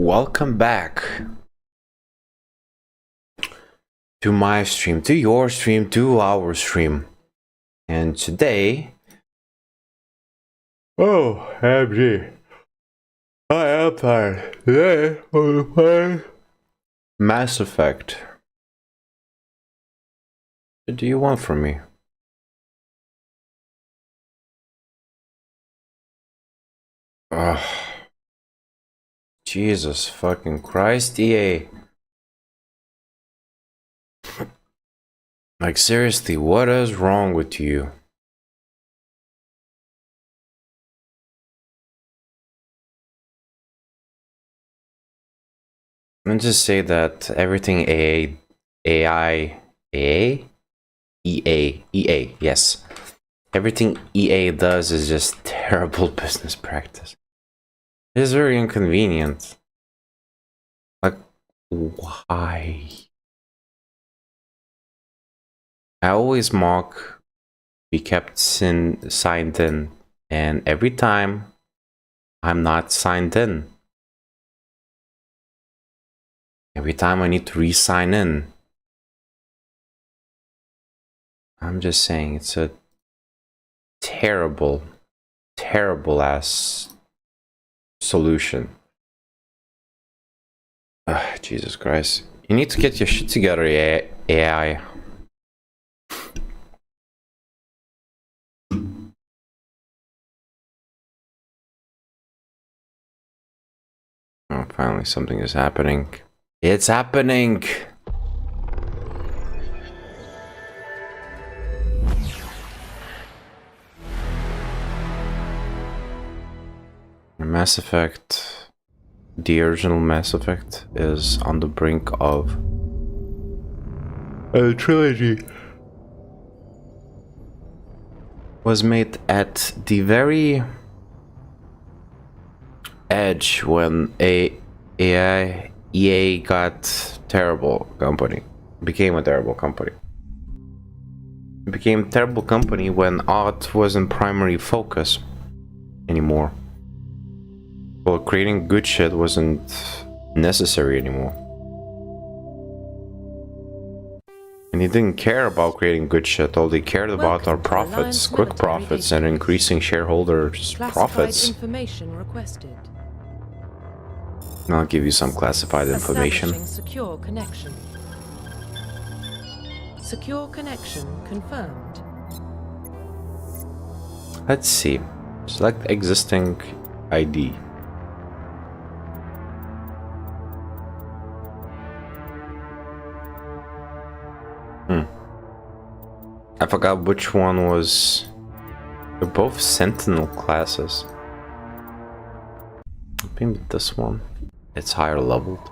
welcome back to my stream, to your stream, to our stream. And today, MG, I am tired. Today, I'm gonna play Mass Effect. What do you want from me? Ugh. Jesus fucking Christ, EA. Like, seriously, what is wrong with you? Let me just say that everything EA, yes. Everything EA does is just terrible business practice. It is very inconvenient. Like, why? I always mock be kept signed in, and every time I'm not signed in. Every time I need to re-sign in. I'm just saying, it's a terrible, terrible ass solution. Jesus Christ. You need to get your shit together, AI. Oh, finally something is happening. It's happening! Mass Effect, the original Mass Effect, is on the brink of a trilogy. Was made at the very edge when EA got terrible company, became a terrible company. It became a terrible company when art wasn't primary focus anymore. Well, creating good shit wasn't necessary anymore. And he didn't care about creating good shit. All they cared about are profits, quick profits, and increasing shareholders' profits. Information requested. I'll give you some classified information. Secure connection. Secure connection confirmed. Let's see. Select existing ID. I forgot which one was. They're both Sentinel classes. Maybe this one. It's higher leveled.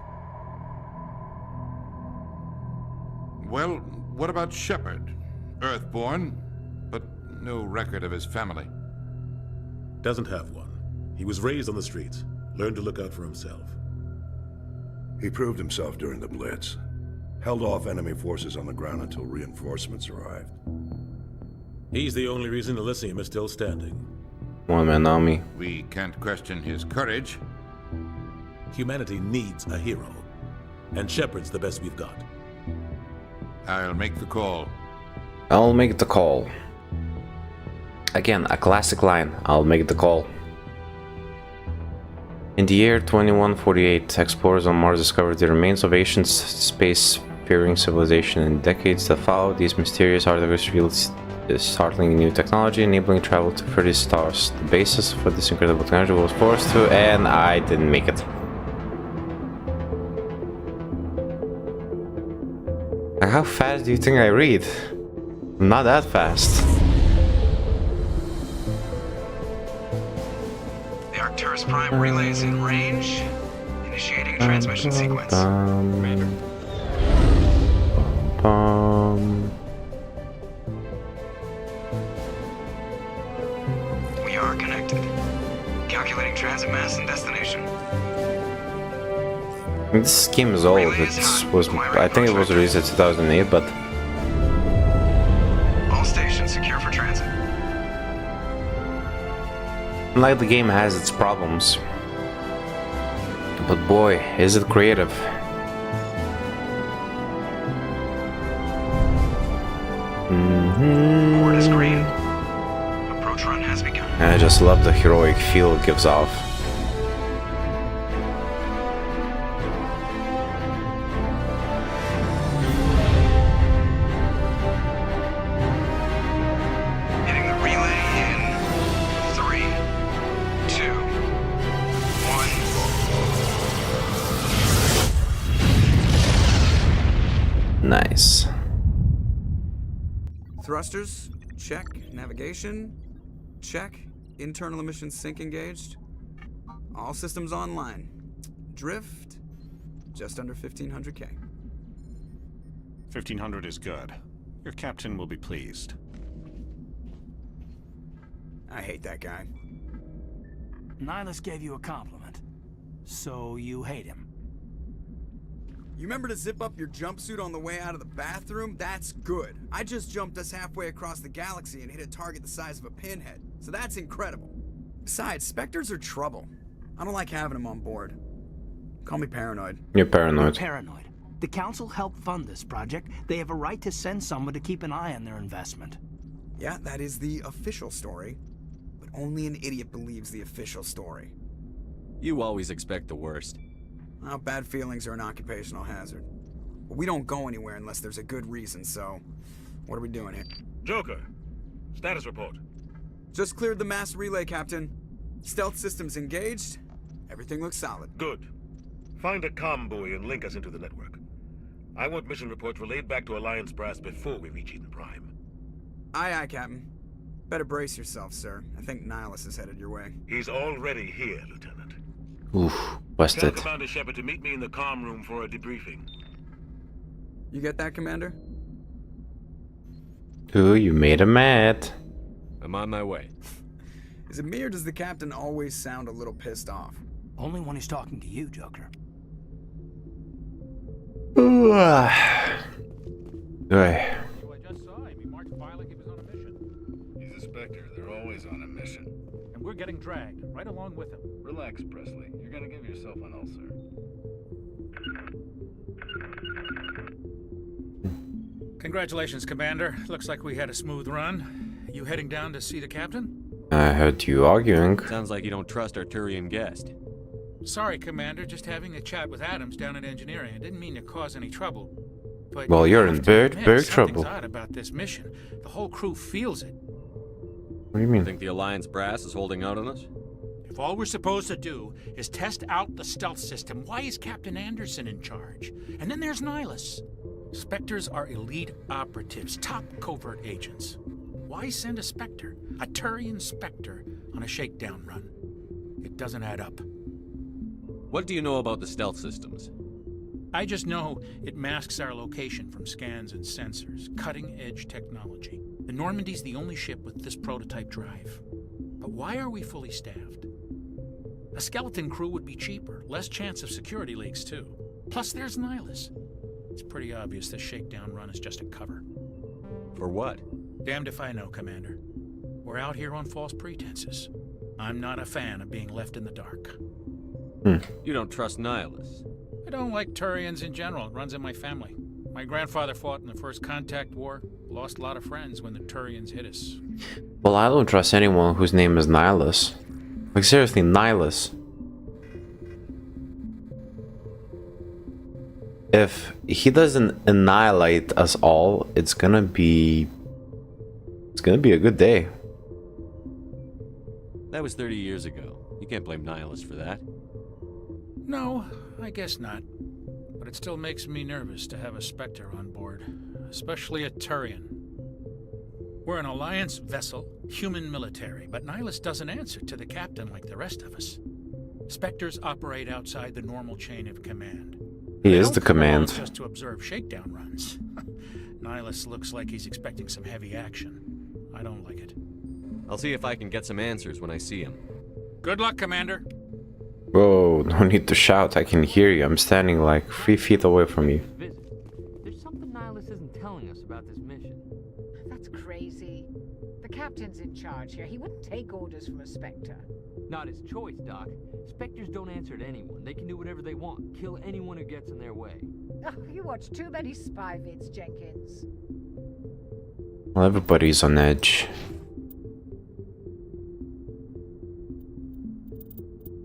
Well, what about Shepard? Earthborn, but no record of his family. Doesn't have one. He was raised on the streets. Learned to look out for himself. He proved himself during the Blitz. Held off enemy forces on the ground until reinforcements arrived. He's the only reason Elysium is still standing. One man army. We can't question his courage. Humanity needs a hero. And Shepard's the best we've got. I'll make the call. I'll make the call. Again, a classic line. I'll make the call. In the year 2148, explorers on Mars discovered the remains of ancient space-faring civilization. In decades that followed, these mysterious artifacts revealed startling new technology, enabling travel to further stars. The basis for this incredible technology was forced to, and I didn't make it. Like, how fast do you think I read? Not that fast. The Arcturus Prime relay is in range. Initiating transmission sequence. Commander. We are connected. Calculating transit mass and destination. This game is old. I think it was released in 2008, but all stations secure for transit. like the game has its problems, But boy, is it creative. Board is green. Approach run has begun. I just love the heroic feel it gives off. Hitting the relay in 3, 2, 1. Nice. Thrusters, check. Navigation, check. Internal emissions sync engaged. All systems online. Drift, just under 1500K. 1500 is good. Your captain will be pleased. I hate that guy. Nihilus gave you a compliment. So you hate him. You remember to zip up your jumpsuit on the way out of the bathroom? That's good. I just jumped us halfway across the galaxy and hit a target the size of a pinhead. So that's incredible. Besides, Spectres are trouble. I don't like having them on board. Call me paranoid. You're paranoid. Paranoid. The Council helped fund this project. They have a right to send someone to keep an eye on their investment. Yeah, that is the official story. But only an idiot believes the official story. You always expect the worst. Well, bad feelings are an occupational hazard. But we don't go anywhere unless there's a good reason, so... What are we doing here? Joker, status report. Just cleared the mass relay, Captain. Stealth systems engaged. Everything looks solid. Good. Find a comm buoy and link us into the network. I want mission reports relayed back to Alliance brass before we reach Eden Prime. Aye, aye, Captain. Better brace yourself, sir. I think Nihilus is headed your way. He's already here, Lieutenant. Oof, Tell busted. Commander Shepard to meet me in the comm room for a debriefing. You get that, Commander? Ooh, you made him mad. I'm on my way. Is it me or does the Captain always sound a little pissed off? Only when he's talking to you, Joker. Ooh. I just saw him. He marched by like he was on a mission. He's a Spectre. They're always on a mission. And we're getting dragged right along with him. Relax, Presley. You're gonna give yourself an ulcer. Congratulations, Commander. Looks like we had a smooth run. You heading down to see the Captain? I heard you arguing. Sounds like you don't trust our Turian guest. Sorry, Commander. Just having a chat with Adams down at engineering. I didn't mean to cause any trouble. But Well, you're in have to big admit, trouble. something's odd about this mission. The whole crew feels it. What do you mean? Think the Alliance brass is holding out on us? If all we're supposed to do is test out the stealth system, why is Captain Anderson in charge? And then there's Nihilus. Spectres are elite operatives, top covert agents. Why send a Spectre, a Turian Spectre, on a shakedown run? It doesn't add up. What do you know about the stealth systems? I just know it masks our location from scans and sensors. Cutting-edge technology. The Normandy's the only ship with this prototype drive. But why are we fully staffed? A skeleton crew would be cheaper, less chance of security leaks too. Plus there's Nihilus. It's pretty obvious this shakedown run is just a cover. For what? Damned if I know, Commander. We're out here on false pretenses. I'm not a fan of being left in the dark. You don't trust Nihilus. I don't like Turians in general. It runs in my family. My grandfather fought in the First Contact War. Lost a lot of friends when the Turians hit us. Well, I don't trust anyone whose name is Nihilus. Like, seriously, Nihilus. If he doesn't annihilate us all, it's gonna be a good day. That was 30 years ago. You can't blame Nihilus for that. No, I guess not. But it still makes me nervous to have a Spectre on board. Especially a Turian. We're an Alliance vessel, human military, but Nihilus doesn't answer to the captain like the rest of us. Spectres operate outside the normal chain of command. He They is don't the come along command. just to observe shakedown runs. Nihilus looks like he's expecting some heavy action. I don't like it. I'll see if I can get some answers when I see him. Good luck, Commander. Whoa, no need to shout, I can hear you. I'm standing like 3 feet away from you. There's something Nihilus isn't telling us about this mission. That's crazy. The captain's in charge. charge here. He wouldn't take orders from a Spectre. Not his choice, Doc. Spectres don't answer to anyone. They can do whatever they want. Kill anyone who gets in their way. Oh, you watch too many spy vids, Jenkins. Well, everybody's on edge.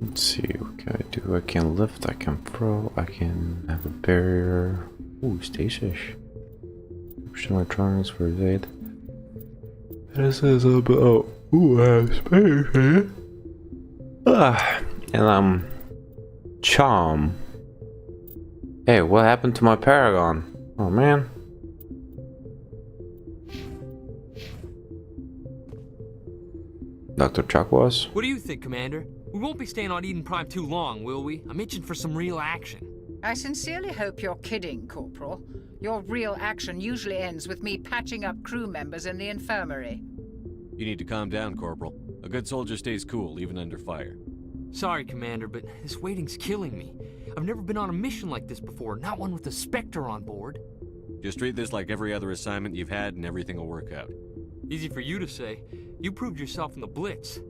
Let's see, what can I do? I can lift, I can throw, I can have a barrier. Ooh, stasis. Electronics for aid. This is about. Ooh, I have space here. And charm. Hey, what happened to my paragon? Oh man. Dr. Chuck was? What do you think, Commander? We won't be staying on Eden Prime too long, will we? I'm itching for some real action. I sincerely hope you're kidding, Corporal. Your real action usually ends with me patching up crew members in the infirmary. You need to calm down, Corporal. A good soldier stays cool, even under fire. Sorry, Commander, but this waiting's killing me. I've never been on a mission like this before, not one with a Spectre on board. Just treat this like every other assignment you've had and everything will work out. Easy for you to say. You proved yourself in the Blitz.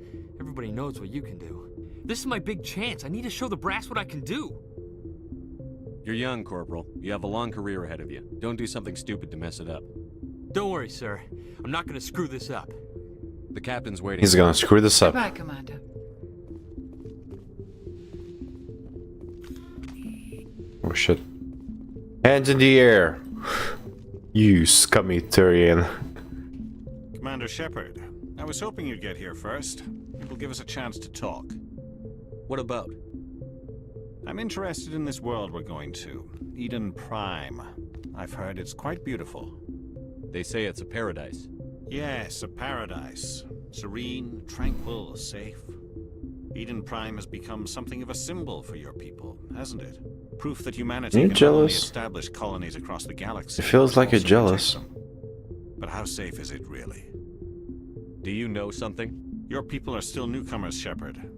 Everybody knows what you can do. This is my big chance. I need to show the brass what I can do. You're young, Corporal. You have a long career ahead of you. Don't do something stupid to mess it up. Don't worry, sir. I'm not gonna screw this up. The captain's waiting. He's gonna screw this up. Goodbye, Commander. Oh shit. Hands in the air. You scummy turian. Commander Shepard, I was hoping you'd get here first. It will give us a chance to talk. What about? I'm interested in this world we're going to. Eden Prime. I've heard it's quite beautiful. They say it's a paradise. Yes, a paradise. Serene, tranquil, safe. Eden Prime has become something of a symbol for your people, hasn't it? Proof that humanity can not only establish colonies across the galaxy. It feels like you're jealous. But how safe is it really? Do you know something? Your people are still newcomers, Shepard.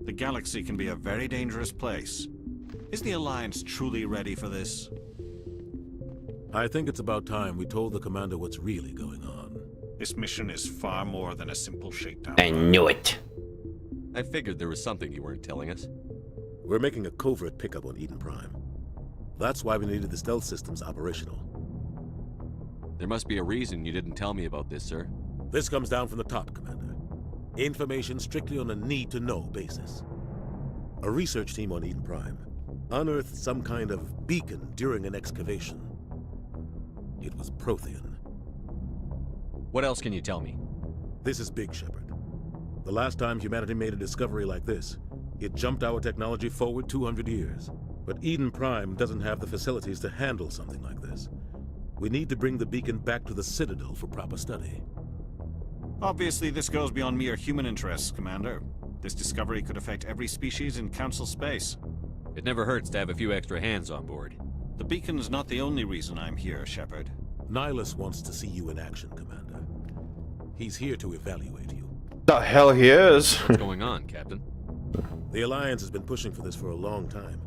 The galaxy can be a very dangerous place. Is the Alliance truly ready for this? I think it's about time we told the Commander what's really going on. This mission is far more than a simple shakedown. I knew it. I figured there was something you weren't telling us. We're making a covert pickup on Eden Prime. That's why we needed the stealth systems operational. There must be a reason you didn't tell me about this, sir. This comes down from the top, Commander. Information strictly on a need-to-know basis. A research team on Eden Prime unearthed some kind of beacon during an excavation. It was Prothean. What else can you tell me? This is big, Shepard. The last time humanity made a discovery like this, it jumped our technology forward 200 years. But Eden Prime doesn't have the facilities to handle something like this. We need to bring the beacon back to the Citadel for proper study. Obviously, this goes beyond mere human interests, Commander. This discovery could affect every species in Council space. It never hurts to have a few extra hands on board. The beacon's not the only reason I'm here, Shepard. Nihilus wants to see you in action, Commander. He's here to evaluate you. The hell he is. What's going on, Captain? The Alliance has been pushing for this for a long time.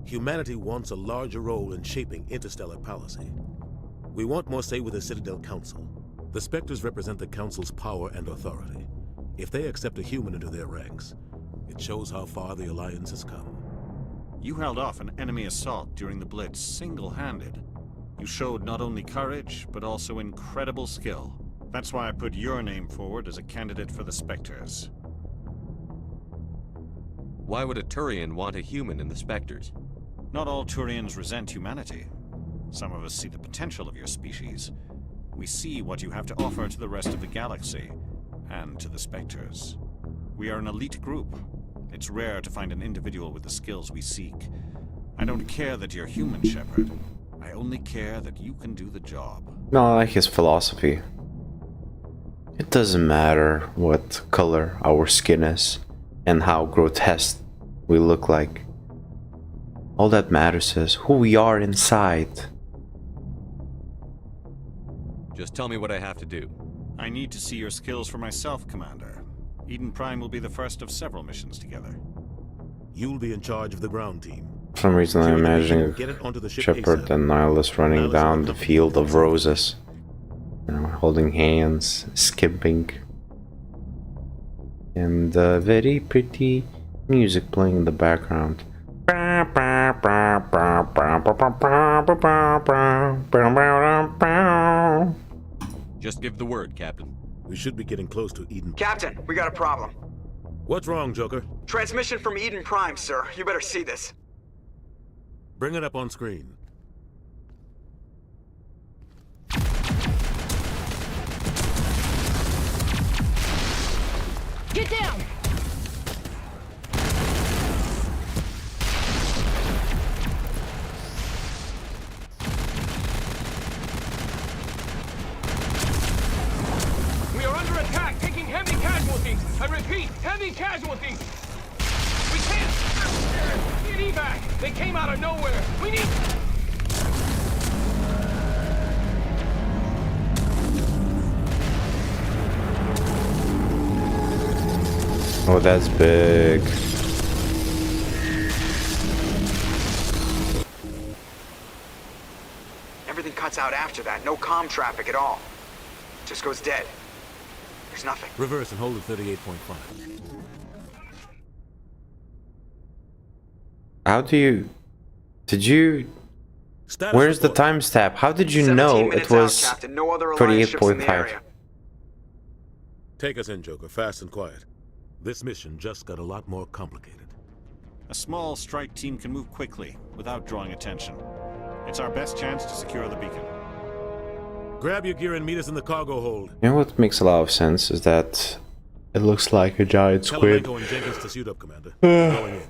Humanity wants a larger role in shaping interstellar policy. We want more say with the Citadel Council. The Spectres represent the Council's power and authority. If they accept a human into their ranks, it shows how far the Alliance has come. You held off an enemy assault during the Blitz single-handed. You showed not only courage, but also incredible skill. That's why I put your name forward as a candidate for the Spectres. Why would a Turian want a human in the Spectres? Not all Turians resent humanity. Some of us see the potential of your species. We see what you have to offer to the rest of the galaxy, and to the Spectres. We are an elite group. It's rare to find an individual with the skills we seek. I don't care that you're human, Shepard. I only care that you can do the job. No, I like his philosophy. It doesn't matter what color our skin is and how grotesque we look like. All that matters is who we are inside. Just tell me what I have to do. I need to see your skills for myself, Commander. Eden Prime will be the first of several missions together. You'll be in charge of the ground team. For some reason I'm imagining Shepard and Nihilus running down the field of roses. You know, holding hands, skipping. And very pretty music playing in the background. Just give the word, Captain. We should be getting close to Eden. Captain, we got a problem. What's wrong, Joker? Transmission from Eden Prime, sir. You better see this. Bring it up on screen. Get down! We are under attack, taking heavy casualties. I repeat, heavy casualties. We can't. Need evac. They came out of nowhere. We need. Oh, that's big. Everything cuts out after that. No comm traffic at all. Just goes dead. There's nothing. Reverse and hold at 38.5. How do you... Did you... Where's the timestamp? How did you know it was 38.5? Take us in, Joker, fast and quiet. This mission just got a lot more complicated. A small strike team can move quickly, without drawing attention. It's our best chance to secure the beacon. Grab your gear and meet us in the cargo hold. You know what makes a lot of sense is that it looks like a giant squid. Tell and Jenkins to suit up, Commander. Going in.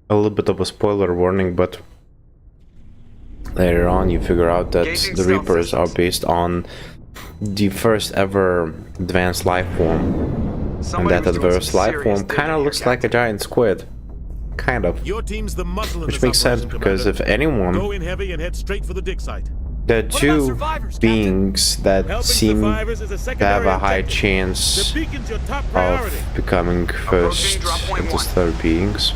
A little bit of a spoiler warning, but later on you figure out that the Reapers are based on the first ever advanced life form. And that advanced life form kind of looks like a giant squid. Kind of. Your team's the muscle in Which makes sense because if anyone, go in heavy and head straight for the dig site. the two beings that seem to have a high chance of becoming first interstellar beings.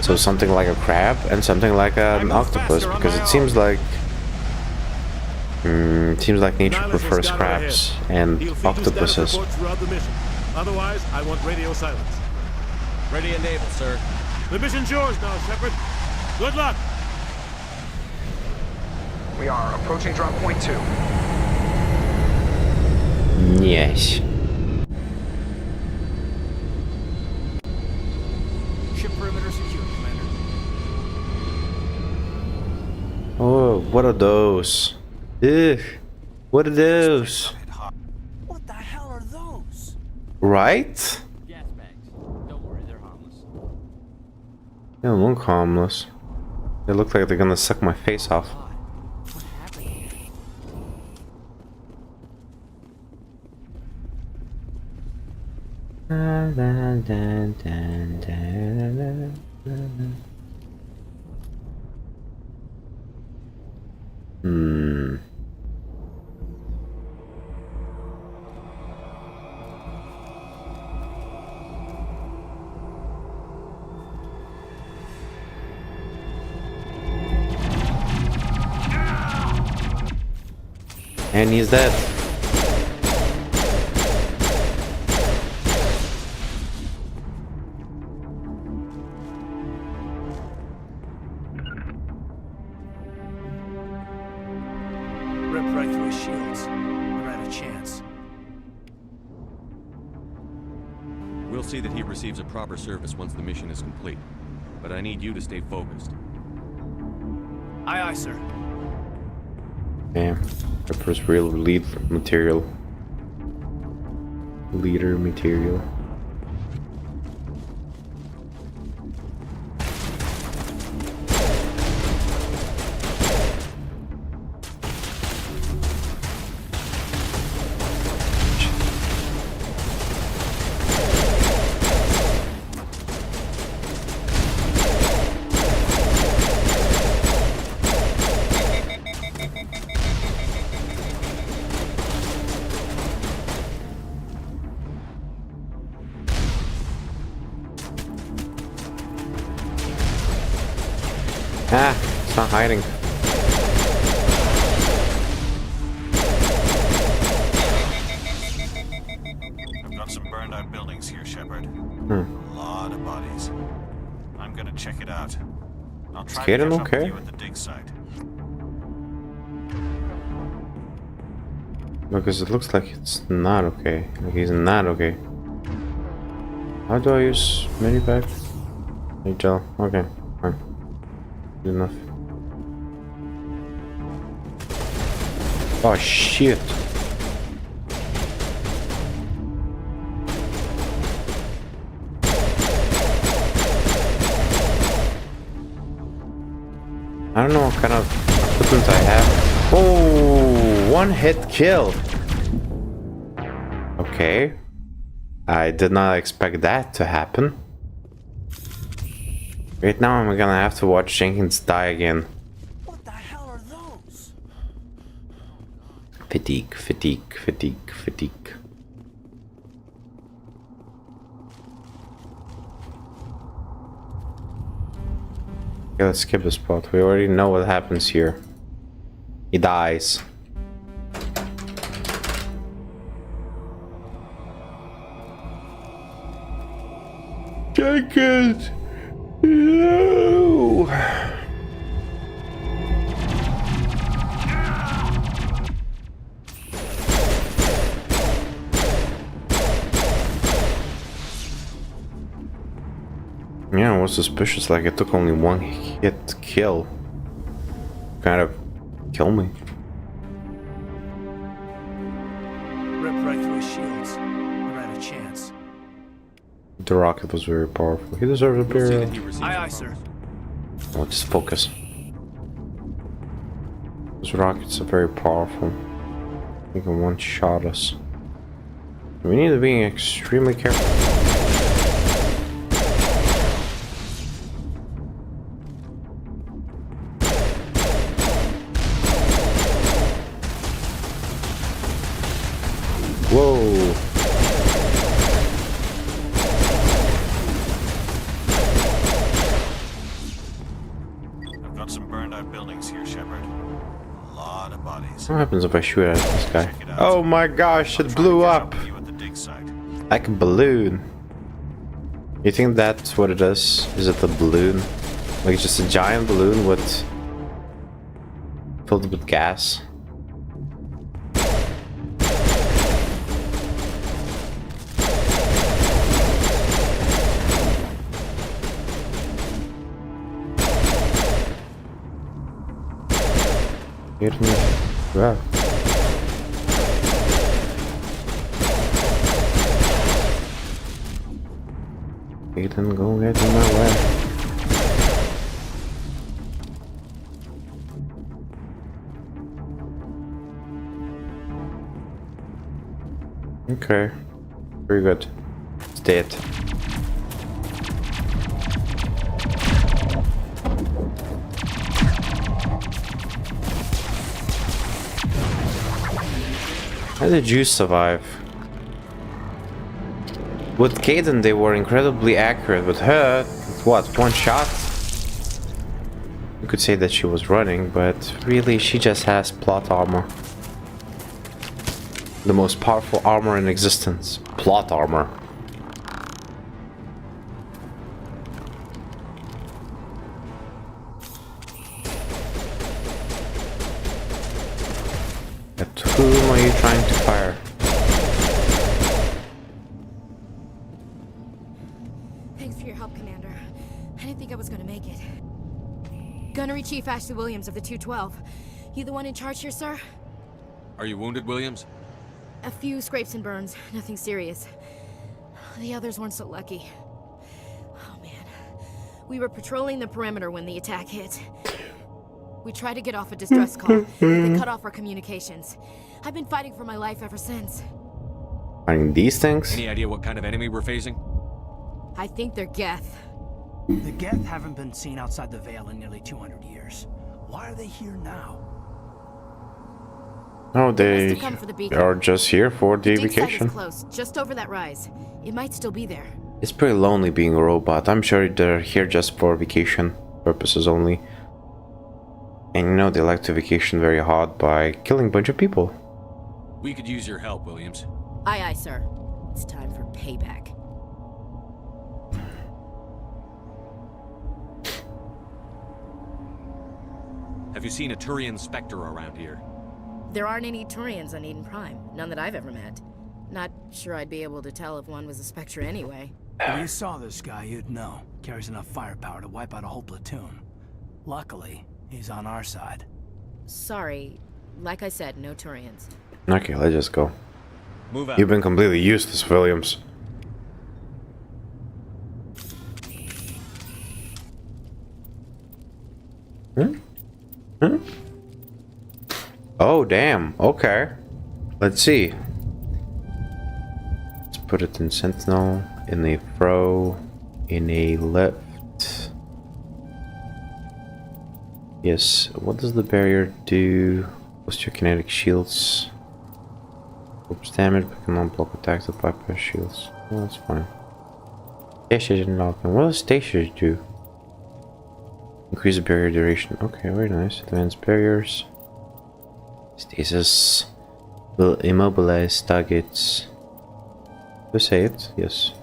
So something like a crab and something like an octopus, because it seems like nature prefers crabs and octopuses. Otherwise, I want radio silence. Ready and able, sir. The mission's yours now, Shepard. Good luck. We are approaching drop point 2. Yes. Ship perimeter secure, Commander. Oh, what are those? Ugh. What are those? What the hell are those? Right? Gas bags. Don't worry, they're harmless. They don't look harmless. They look like they're gonna suck my face off. Hmm. And he's dead. Ripped right through his shields. Never had a chance. We'll see that he receives a proper service once the mission is complete. But I need you to stay focused. Aye, aye, sir. Damn. Ripper's real lead material. Leader material. Ah, it's not hiding. I'm gonna check it out. I'll try Skating to catch up with okay? you at the dig site. Because it looks like it's not okay. Like he's not okay. How do I use medivac? Gel. Okay, fine. Good enough. Oh shit! I don't know what kind of equipment I have. Oh, one hit kill. Okay. I did not expect that to happen. Right now I'm gonna have to watch Jenkins die again. What the hell are those? Fatigue, fatigue, fatigue, fatigue. Okay, let's skip this spot. We already know what happens here. He dies. Jenkins! No! Yeah, it was suspicious, like it took only one hit to kill. Kind of kill me. Ripped right through his shields. Never had a chance. The rocket was very powerful. He deserves a burial. Aye, aye, sir. Oh, just focus. Those rockets are very powerful. They can one-shot us. We need to be extremely careful. Whoa! I've got some burned out buildings here, Shepard. A lot of bodies. What happens if I shoot at this guy? Oh my gosh, it blew up! You at the dig site. Like a balloon. You think that's what it is? Is it a balloon? Like just a giant balloon with filled with gas? Hit me. Wow. Ethan, go get in my way. Okay. Very good. It's dead. How did you survive? With Kaden they were incredibly accurate. With her, what, one shot? You could say that she was running, but really she just has plot armor. The most powerful armor in existence. Plot armor. At whom are you trying to fire? Thanks for your help, Commander. I didn't think I was gonna make it. Gunnery Chief Ashley Williams of the 212. You the one in charge here, sir? Are you wounded, Williams? A few scrapes and burns, nothing serious. The others weren't so lucky. Oh man. We were patrolling the perimeter when the attack hit. We tried to get off a distress call, but they cut off our communications. I've been fighting for my life ever since. Fighting these things? Any idea what kind of enemy we're facing? I think they're Geth. The Geth haven't been seen outside the Veil in nearly 200 years. Why are they here now? No, they come for the beacon. are just here for the Dig site vacation. is close, just over that rise. It might still be there. It's pretty lonely being a robot. I'm sure they're here just for vacation purposes only. And you know they like to vacation very hard by killing a bunch of people. We could use your help, Williams. Aye, aye, sir. It's time for payback. Have you seen a Turian Spectre around here? There aren't any Turians on Eden Prime. None that I've ever met. Not sure I'd be able to tell if one was a Spectre anyway. If you saw this guy, you'd know. Carries enough firepower to wipe out a whole platoon. Luckily, he's on our side. Sorry. Like I said, no Turians. Okay, let's just go. Move out. You've been completely useless, Williams. Oh, damn. Okay. Let's see. Let's put it in Sentinel, in a throw, in a left. Yes. What does the barrier do? Boost your kinetic shields. Oops, damage, but cannot block attacks with bypass shields. Well, that's fine. Stasis unlocking. What does stasis do? Increase the barrier duration. Okay, very nice. Advanced barriers. Stasis will immobilize targets. Do I say it? Yes.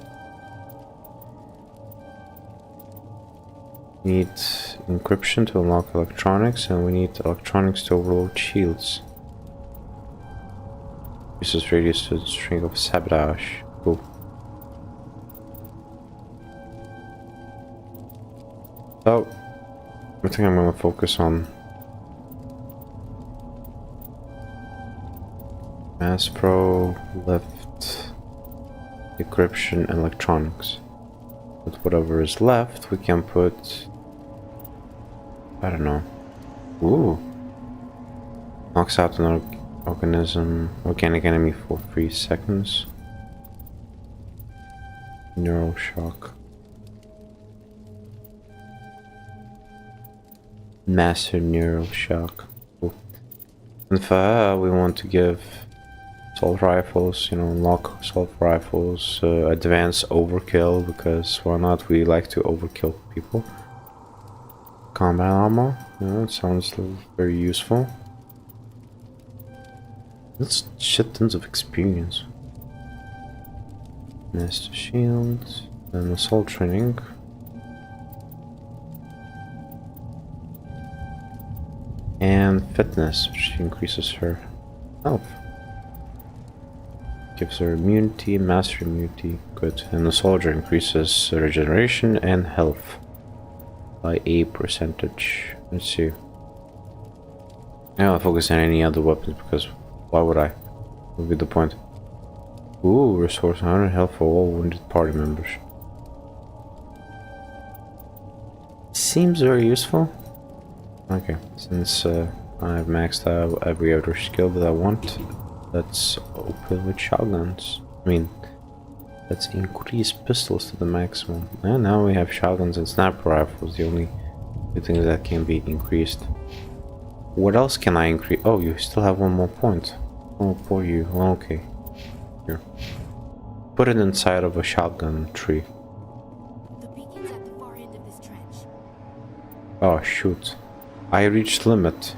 Need encryption to unlock electronics, and we need electronics to overload shields. Uses radius to string of sabotage. Cool. So, I think I'm gonna focus on Mass Pro, left, encryption, and electronics. With whatever is left, we can put, I don't know. Ooh. Knocks out an organic enemy for 3 seconds. Neural shock. Master neural shock. Cool. And for her, we want to give assault rifles, unlock assault rifles, advance overkill, because why not? We like to overkill people. Combat armor, it sounds very useful. That's shit tons of experience. Master shield, and assault training. And fitness, which increases her health. Gives her immunity, master immunity, good. And the soldier increases regeneration and health by a percentage. Let's see. Now I'll focus on any other weapons, because why would I? What would be the point? Ooh, restores 100 health for all wounded party members. Seems very useful. Okay, since I've maxed out every other skill that I want, let's open with shotguns. I mean, let's increase pistols to the maximum. And now we have shotguns and sniper rifles, the only two things that can be increased. What else can I increase? Oh, you still have one more point. Oh, poor you. Okay. Here. Put it inside of a shotgun tree. The beacon's at the far end of this trench. Oh, shoot. I reached limit.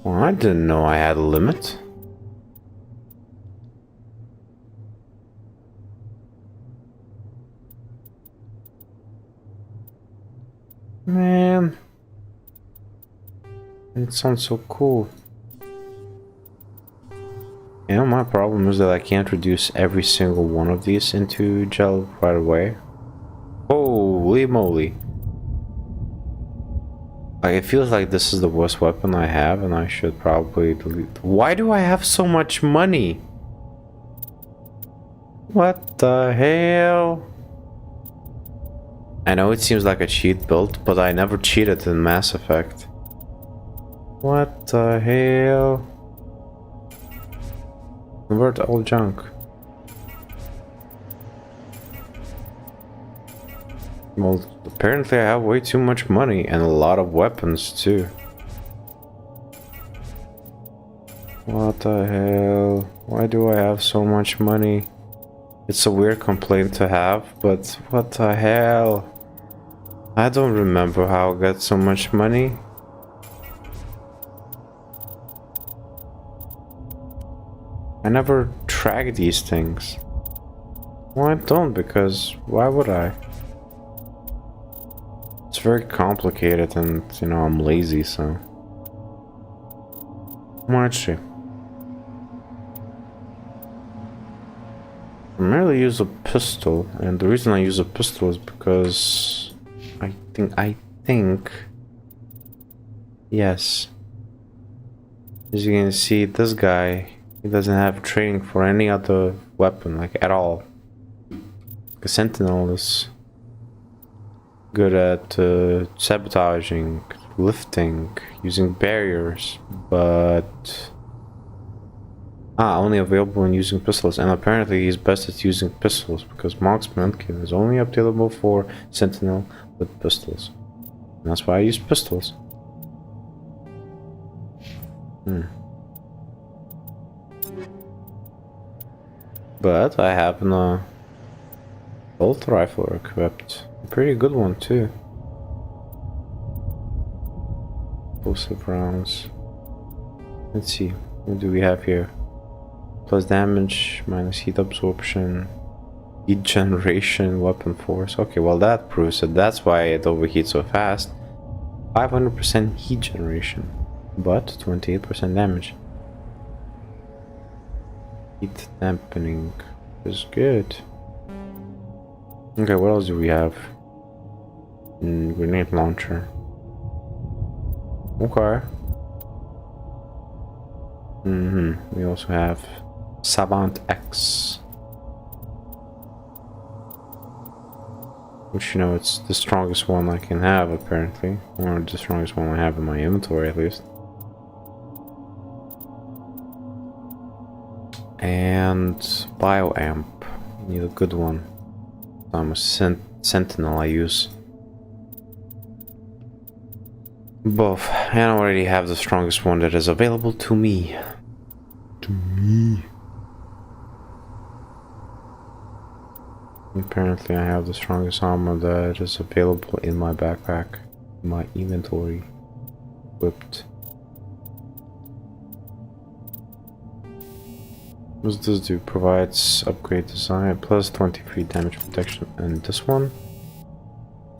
Well, I didn't know I had a limit. Man. It sounds so cool. My problem is that I can't reduce every single one of these into gel right away. Holy moly. Like, it feels like this is the worst weapon I have, and I should probably delete. Why do I have so much money? What the hell? I know it seems like a cheat build, but I never cheated in Mass Effect. What the hell? Convert all junk. Well, apparently I have way too much money and a lot of weapons too. What the hell? Why do I have so much money? It's a weird complaint to have, but what the hell? I don't remember how I got so much money. I never track these things. Well, I don't, because why would I? very complicated, and you know I'm lazy, so. Let's see. I merely use a pistol, and the reason I use a pistol is because I think yes. As you can see, this guy, he doesn't have training for any other weapon, like at all. The Sentinel is good at sabotaging, lifting, using barriers, but only available when using pistols, and apparently he's best at using pistols because Marksman is only available for Sentinel with pistols. And that's why I use pistols. But I have an bolt rifle equipped. A pretty good one too. Explosive rounds. Let's see, what do we have here? Plus damage, minus heat absorption, heat generation, weapon force. Okay, well that proves it. That's why it overheats so fast. 500% heat generation, but 28% damage. Heat dampening is good. Okay, what else do we have? Grenade launcher. Okay. We also have Savant X, which, you know, it's the strongest one I can have apparently, or the strongest one I have in my inventory at least. And Bioamp, need a good one. I'm a Sentinel, I use both, and I already have the strongest one that is available to me. Apparently I have the strongest armor that is available in my backpack, my inventory, equipped. What does this do? Provides upgrade design, plus 23 damage protection, and this one?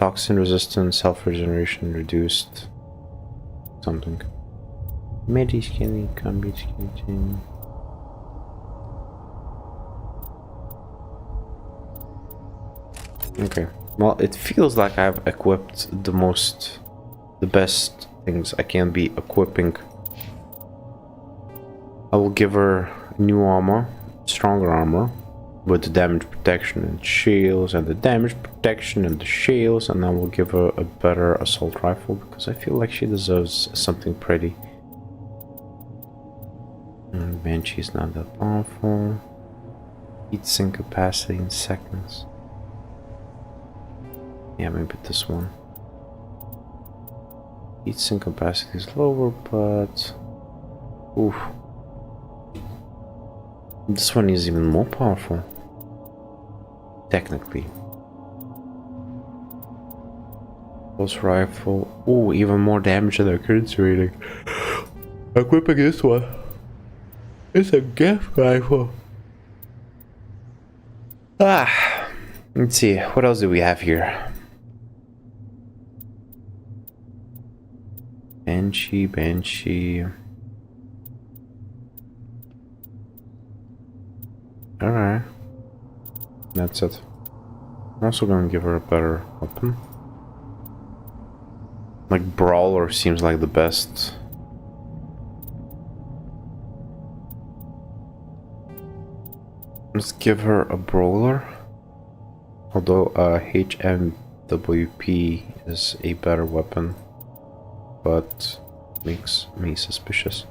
Toxin resistance, self-regeneration reduced, something. Medi-scanning, combat scanning. Okay, well, it feels like I've equipped the best things I can be equipping. I will give her new armor, stronger armor, with the damage protection and shields, and the damage protection and the shields, and I will give her a better assault rifle because I feel like she deserves something pretty. And Banshee's not that powerful. Heat sink capacity in seconds. Yeah, maybe this one. Heat sink capacity is lower, but oof. This one is even more powerful. Technically. Pulse rifle. Oh, even more damage than accuracy rating. Equipping this one. It's a gas rifle. Let's see, what else do we have here? Banshee. Alright. That's it. I'm also gonna give her a better weapon. Like, Brawler seems like the best. Let's give her a Brawler. Although HMWP is a better weapon, but makes me suspicious.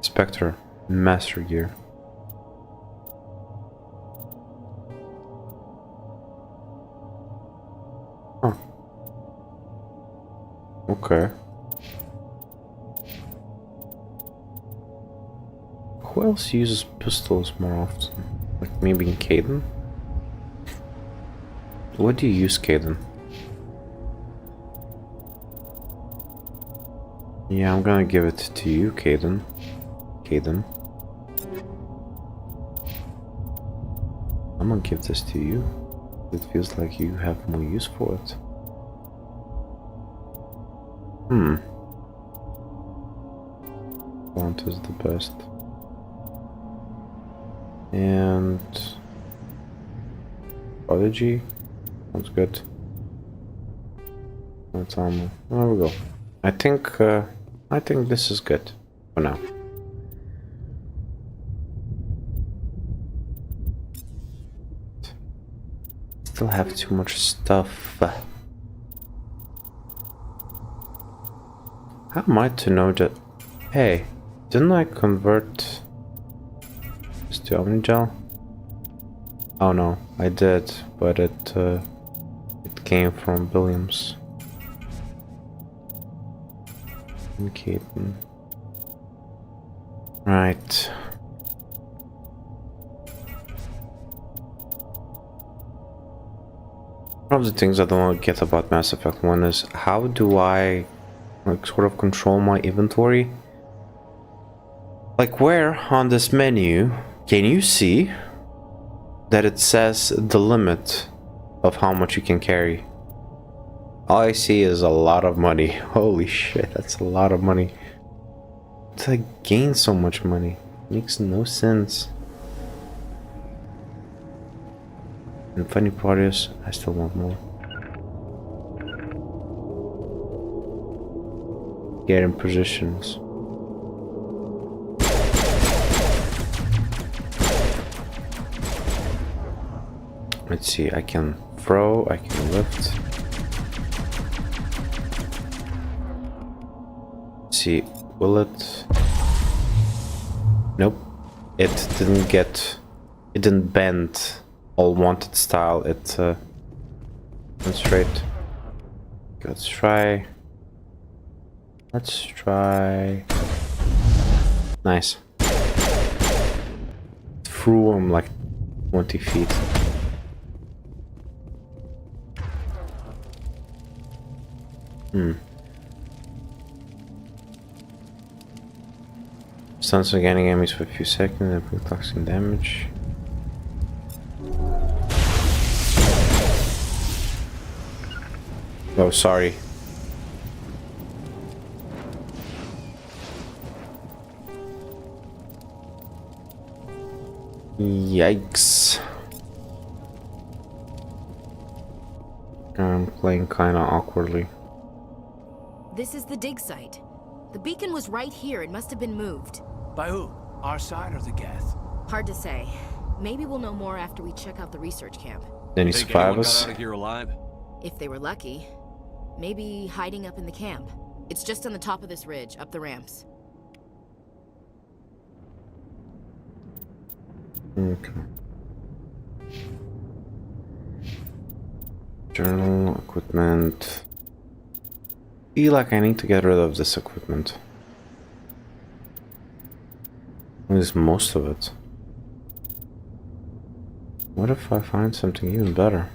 Spectre, Master Gear. Huh. Okay. Who else uses pistols more often? Like maybe in Caden? What do you use, Caden? Yeah, I'm gonna give it to you, Caden. I'm gonna give this to you. It feels like you have more use for it. Font is the best. And Prodigy sounds good. That's armor. There we go. I think this is good for now. Still have too much stuff. How am I to know that? Hey, didn't I convert this to Omnigel? Oh no, I did, but it came from Williams. And Keaton. Right. One of the things I don't get about Mass Effect 1 is how do I like sort of control my inventory? Like where on this menu can you see that it says the limit of how much you can carry? All I see is a lot of money. Holy shit, that's a lot of money. To gain so much money makes no sense. And funny part is, I still want more. Get in positions. Let's see, I can throw, I can lift. Let's see, will it? Nope. It didn't bend all wanted style, it went straight. Let's try. Nice. Threw him like 20 feet. Stuns organic enemies for a few seconds and inflict toxic damage. Oh, sorry. Yikes. I'm playing kinda awkwardly. This is the dig site. The beacon was right here. It must have been moved. By who? Our side or the Geth? Hard to say. Maybe we'll know more after we check out the research camp. Then he survived us. Got out of here alive? If they were lucky. Maybe hiding up in the camp. It's just on the top of this ridge, up the ramps. Okay. Journal, equipment. Feel like I need to get rid of this equipment. At least most of it. What if I find something even better?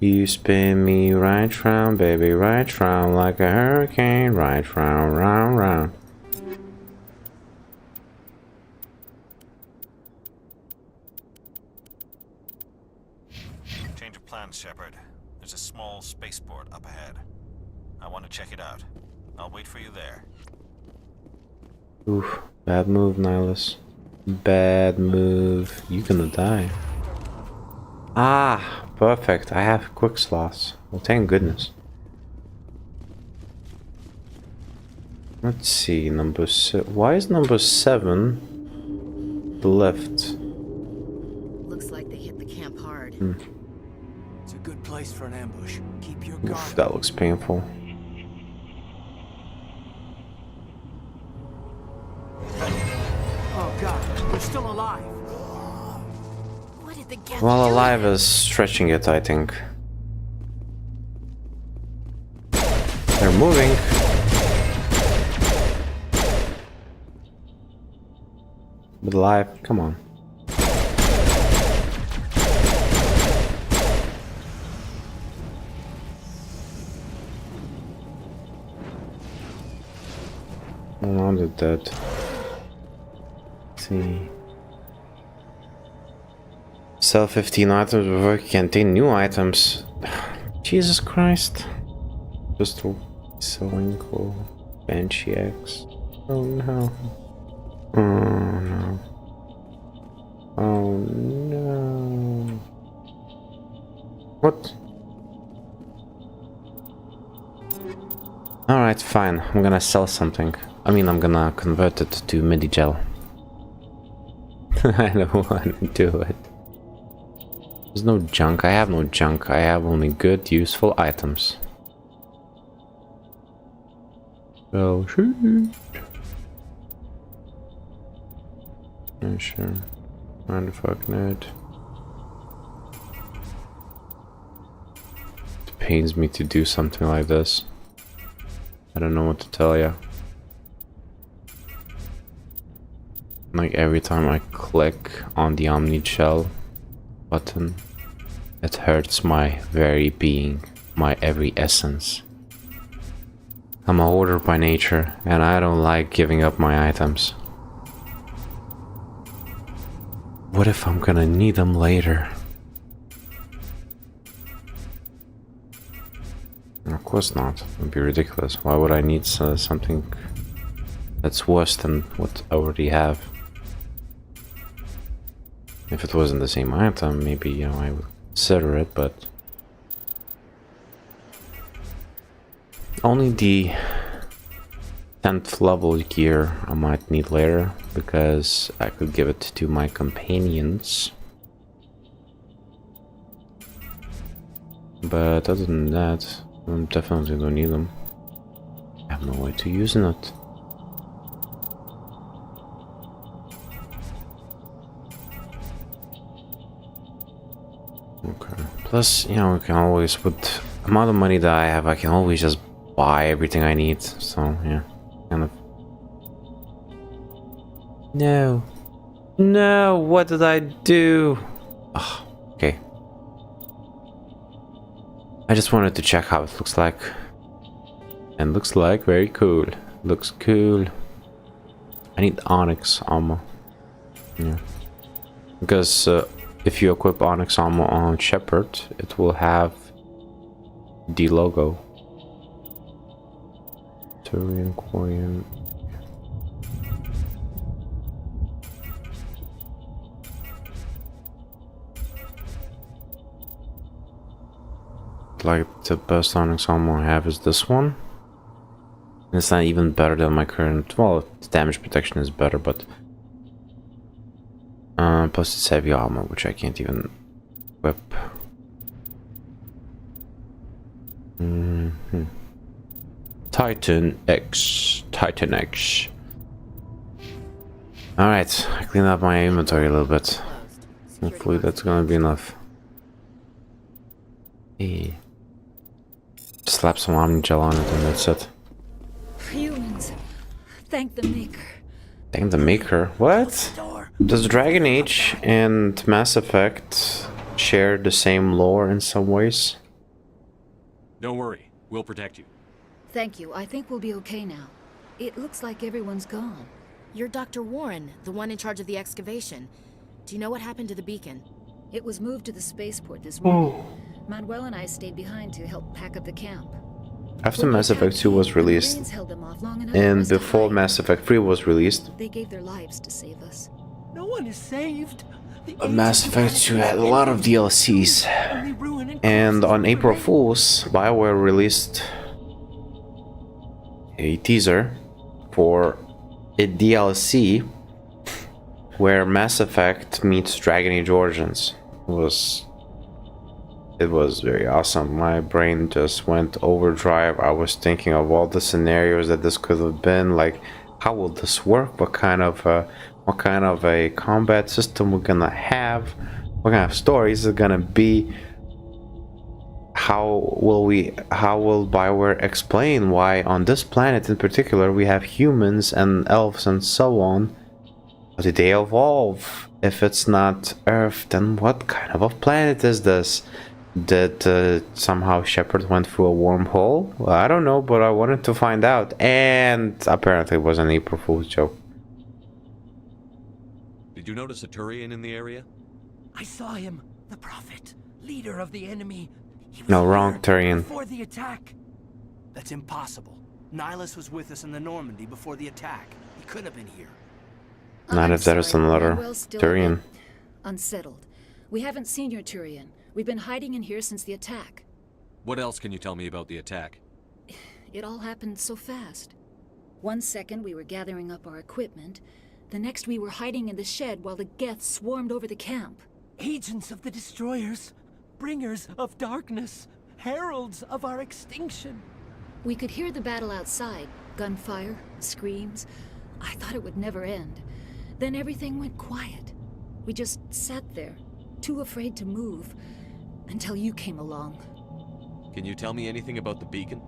You spin me right round, baby, right round like a hurricane, right round, round, round. Change of plans, Shepard. There's a small spaceport up ahead. I want to check it out. I'll wait for you there. Oof, bad move, Nihilus. Bad move. You're gonna die. Ah, perfect. I have quick slots. Well, thank goodness. Let's see, number 7. Why is number 7 the left? Looks like they hit the camp hard. It's a good place for an ambush. Keep your guard. Oof, that looks painful. Oh god, they're still alive. What did the Geth Well, do? alive is stretching it, I think. They're moving. But alive, come on. How did that? Let's see. Sell 15 items before you contain new items. Jesus Christ. Just selling cool. Banshee X. Oh no. Oh no. Oh no. What? Alright, fine. I'm gonna sell something. I mean, I'm gonna convert it to MIDI gel. I don't want to do it. There's no junk. I have no junk. I have only good, useful items. Oh, shoot. Yeah, sure. Mind the fuck nerd. It pains me to do something like this. I don't know what to tell you. Like every time I click on the Omni Gel button, it hurts my very being, my every essence. I'm a hoarder by nature, and I don't like giving up my items. What if I'm gonna need them later? Of course not. It would be ridiculous. Why would I need something that's worse than what I already have? If it wasn't the same item, maybe, you know, I would consider it, but only the 10th level gear I might need later, because I could give it to my companions. But other than that, I definitely don't need them. I have no way to use it. Okay. Plus, you know, I can always, with the amount of money that I have, I can always just buy everything I need. So, yeah, kind of. No. No, what did I do? Oh, okay. I just wanted to check how it looks like. And looks like very cool. Looks cool. I need Onyx armor. Yeah. Because if you equip Onyx armor on Shepard, it will have the logo. Turian coin. Like the best Onyx armor I have is this one. It's not even better than my current. Well, the damage protection is better, but plus it's heavy armor, which I can't even equip. Titan X. Titan X. Alright, I cleaned up my inventory a little bit. Hopefully that's gonna be enough. Hey. Slap some Omni Gel on it and that's it. Humans, thank the Maker. Thank the Maker? What? Does Dragon Age and Mass Effect share the same lore in some ways? Don't worry, we'll protect you. Thank you. I think we'll be okay now. It looks like everyone's gone. You're Dr. Warren, the one in charge of the excavation. Do you know what happened to the beacon? It was moved to the spaceport this morning. Manuel and I stayed behind to help pack up the camp. After Mass Effect 2 was released, and before Mass Effect 3 was released, They gave their lives to save us. No one is saved. Mass Effect 2 had a lot of DLCs. And on April Fool's, BioWare released a teaser for a DLC where Mass Effect meets Dragon Age Origins. It was very awesome. My brain just went overdrive. I was thinking of all the scenarios that this could have been. Like, how will this work? What kind of a combat system we're gonna have? What kind of stories is it gonna be? How will BioWare explain why on this planet in particular we have humans and elves and so on? How did they evolve? If it's not Earth, then what kind of a planet is this? Did somehow Shepard went through a wormhole? Well, I don't know, but I wanted to find out. And apparently it was an April Fool's joke. Did you notice a Turian in the area? I saw him. The Prophet, leader of the enemy. He was No, wrong Turian. before the attack. That's impossible. Nihilus was with us in the Normandy before the attack. He couldn't have been here. Not if there is another Turian. Unsettled. We haven't seen your Turian. We've been hiding in here since the attack. What else can you tell me about the attack? It all happened so fast. 1 second we were gathering up our equipment. The next we were hiding in the shed while the Geth swarmed over the camp. Agents of the destroyers, bringers of darkness, heralds of our extinction. We could hear the battle outside. Gunfire, screams. I thought it would never end. Then everything went quiet. We just sat there, too afraid to move, until you came along. Can you tell me anything about the beacon?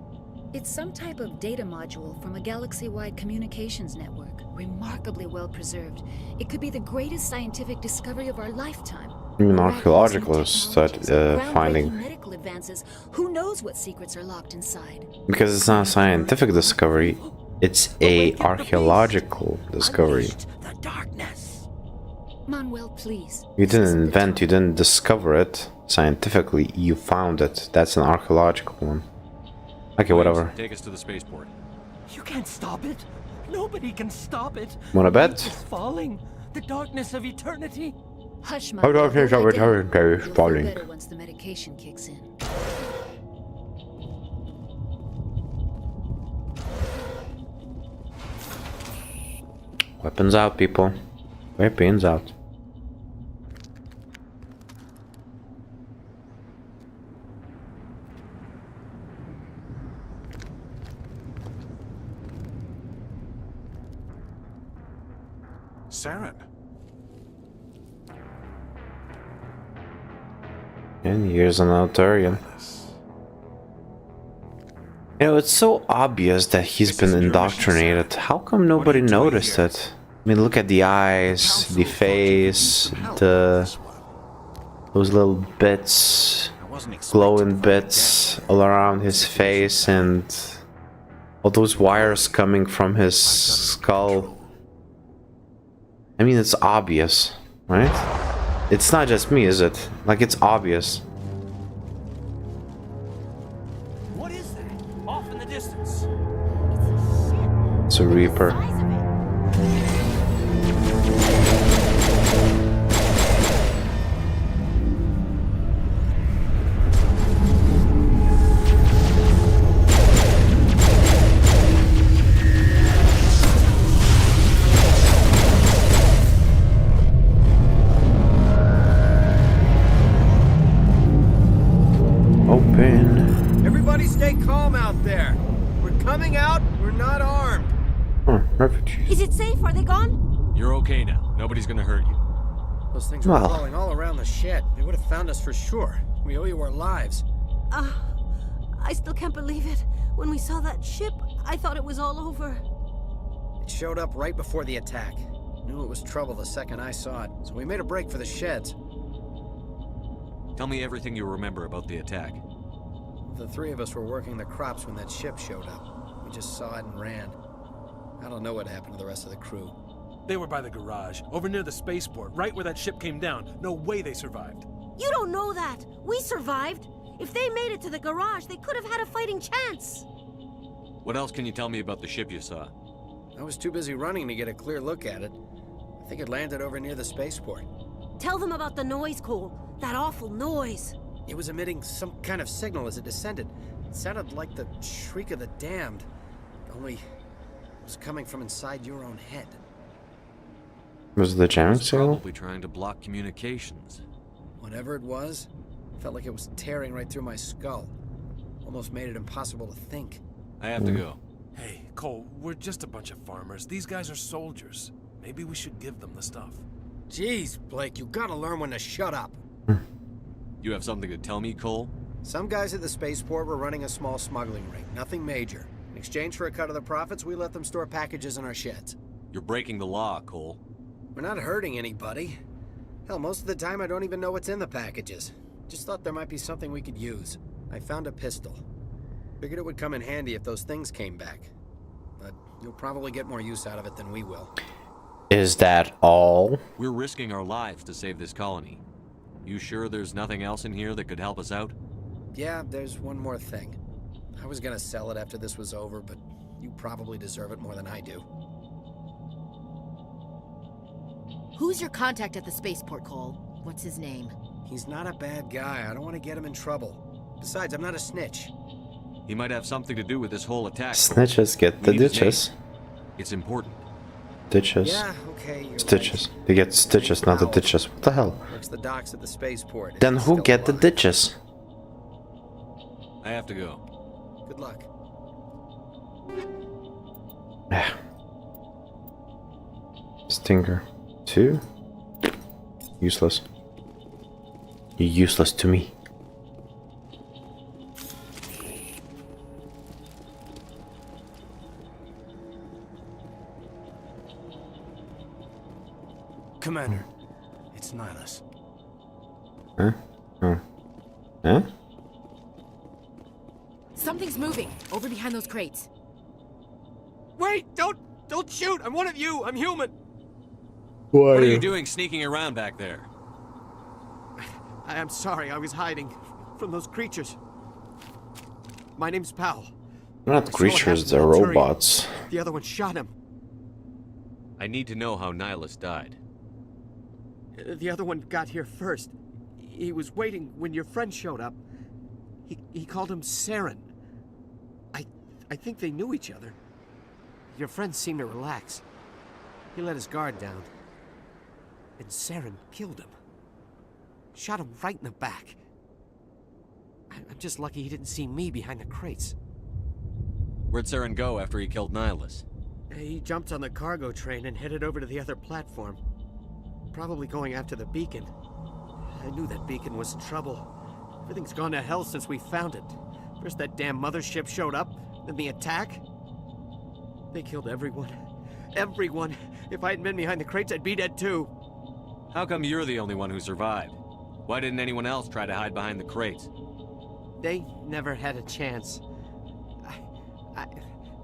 It's some type of data module from a galaxy-wide communications network, remarkably well preserved. It could be the greatest scientific discovery of our lifetime. Even archaeological finding. Medical advances. Who knows what secrets are locked inside? Because it's not a scientific discovery, it's a archaeological discovery. The darkness. Manuel, please. You didn't invent, you didn't discover it. Scientifically, you found it. That's an archaeological one. Okay, whatever. Take us to the spaceport. You can't stop it. Nobody can stop it. Wanna bet? It's falling. The darkness of eternity. Hush, Oh, darkness of eternity is You'll falling. feel better once the medication kicks in. Weapons out, people. Weapons out. Saren. 10 years on Altarian. You know, it's so obvious that he's been indoctrinated. How come nobody noticed it? I mean, look at the eyes, the face, those little bits, glowing bits all around his face, and all those wires coming from his skull. I mean, it's obvious, right? It's not just me, is it? Like, it's obvious. What is that? Off in the distance. It's a Reaper. Everybody stay calm out there. We're coming out, we're not armed. Refugees. Is it safe? Are they gone? You're okay now. Nobody's gonna hurt you. Those things were crawling all around the shed. They would have found us for sure. We owe you our lives. I still can't believe it. When we saw that ship, I thought it was all over. It showed up right before the attack. Knew it was trouble the second I saw it, so we made a break for the sheds. Tell me everything you remember about the attack. The three of us were working the crops when that ship showed up. We just saw it and ran. I don't know what happened to the rest of the crew. They were by the garage, over near the spaceport, right where that ship came down. No way they survived. You don't know that. We survived. If they made it to the garage, they could have had a fighting chance. What else can you tell me about the ship you saw? I was too busy running to get a clear look at it. I think it landed over near the spaceport. Tell them about the noise, Cole. That awful noise. It was emitting some kind of signal as it descended. It sounded like the shriek of the damned. Only it was coming from inside your own head. Was the jamming signal? Probably trying to block communications. Whatever it was, felt like it was tearing right through my skull. Almost made it impossible to think. I have to go. Hey, Cole, we're just a bunch of farmers. These guys are soldiers. Maybe we should give them the stuff. Jeez, Blake, you gotta learn when to shut up. You have something to tell me, Cole? Some guys at the spaceport were running a small smuggling ring, nothing major. In exchange for a cut of the profits, we let them store packages in our sheds. You're breaking the law, Cole. We're not hurting anybody. Hell, most of the time I don't even know what's in the packages. Just thought there might be something we could use. I found a pistol. Figured it would come in handy if those things came back. But you'll probably get more use out of it than we will. Is that all? We're risking our lives to save this colony. You sure there's nothing else in here that could help us out? Yeah, there's one more thing. I was gonna sell it after this was over, but you probably deserve it more than I do. Who's your contact at the spaceport, Cole? What's his name? He's not a bad guy. I don't want to get him in trouble. Besides, I'm not a snitch. He might have something to do with this whole attack. Snitches get the ditches. It's important. Ditches. Yeah, okay, you're Stitches. They get stitches, not the ditches. What the hell? Works the docks at the spaceport. Then who get the ditches? I have to go. Good luck. Stinger. 2. Useless. You're useless to me. Commander, it's Nihilus. Huh? Oh. Huh? Something's moving over behind those crates. Wait! Don't shoot! I'm one of you! I'm human! What are you doing sneaking around back there? I'm sorry, I was hiding from those creatures. My name's Powell. They're not creatures, they're robots. The other one shot him. I need to know how Nihilus died. The other one got here first. He was waiting when your friend showed up. He called him Saren. I think they knew each other. Your friend seemed to relax. He let his guard down. And Saren killed him. Shot him right in the back. I'm just lucky he didn't see me behind the crates. Where'd Saren go after he killed Nihilus? He jumped on the cargo train and headed over to the other platform. Probably going after the beacon. I knew that beacon was trouble. Everything's gone to hell since we found it. First that damn mothership showed up, then the attack. They killed everyone. Everyone! If I hadn't been behind the crates, I'd be dead too. How come you're the only one who survived? Why didn't anyone else try to hide behind the crates? They never had a chance.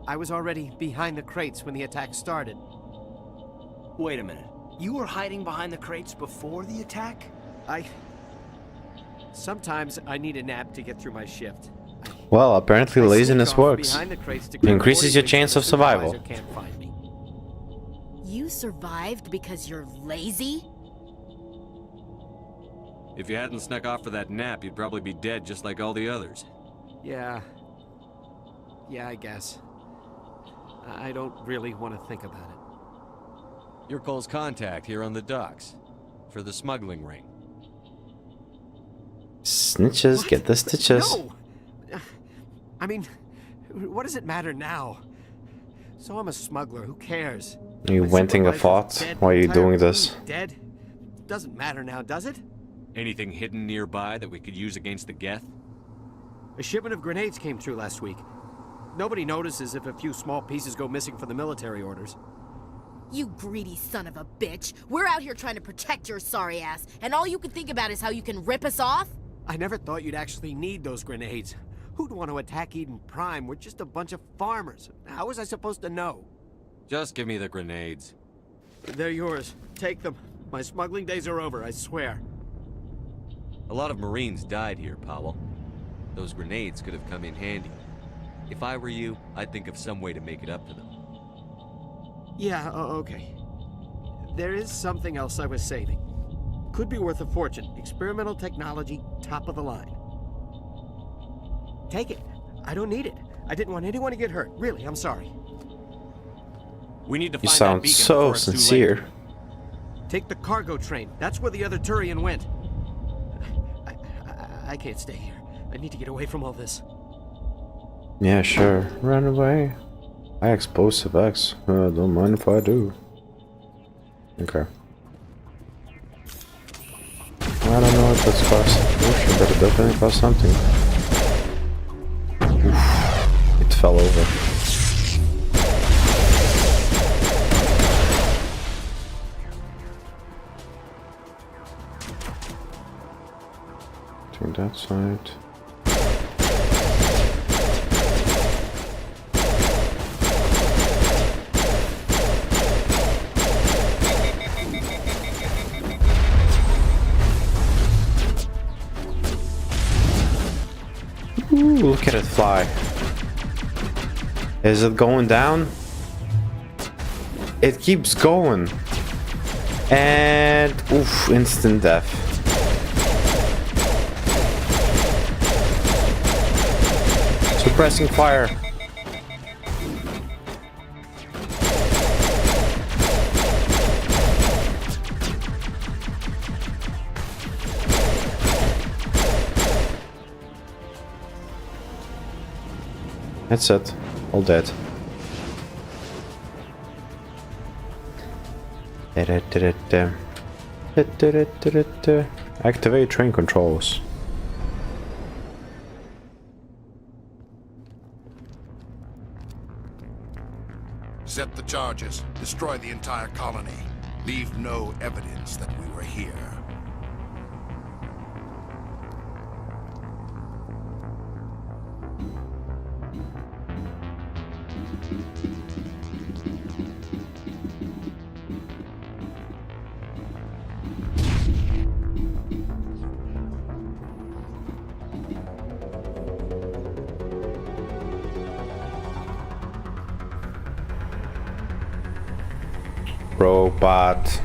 I was already behind the crates when the attack started. Wait a minute. You were hiding behind the crates before the attack? Sometimes I need a nap to get through my shift. Well, apparently laziness works. It increases your chance of survival. Can't find me. You survived because you're lazy? If you hadn't snuck off for that nap, you'd probably be dead just like all the others. Yeah, I guess. I don't really want to think about it. You're Cole's contact here on the docks. For the smuggling ring. Snitches get the stitches. No! I mean, what does it matter now? So I'm a smuggler, who cares? Are you venting a thought? Why are you doing this? Dead? Doesn't matter now, does it? Anything hidden nearby that we could use against the Geth? A shipment of grenades came through last week. Nobody notices if a few small pieces go missing from the military orders. You greedy son of a bitch. We're out here trying to protect your sorry ass, and all you can think about is how you can rip us off? I never thought you'd actually need those grenades. Who'd want to attack Eden Prime? We're just a bunch of farmers. How was I supposed to know? Just give me the grenades. They're yours. Take them. My smuggling days are over, I swear. A lot of Marines died here, Powell. Those grenades could have come in handy. If I were you, I'd think of some way to make it up to them. Yeah, okay. There is something else I was saving. Could be worth a fortune. Experimental technology, top of the line. Take it. I don't need it. I didn't want anyone to get hurt. Really, I'm sorry. We need to You find sound that beacon so before it's too sincere. late. Take the cargo train. That's where the other Turian went. I can't stay here. I need to get away from all this. Yeah, sure. Run away. I explosive X. Don't mind if I do. Okay. I don't know if that's cost. Oof, but it definitely cost something. Oof, it fell over. that side. Ooh, look at it fly. Is it going down? It keeps going. And oof, instant death. Suppressing fire. That's it. All dead. Activate train controls. Set the charges. Destroy the entire colony. Leave no evidence that we were here. Robot.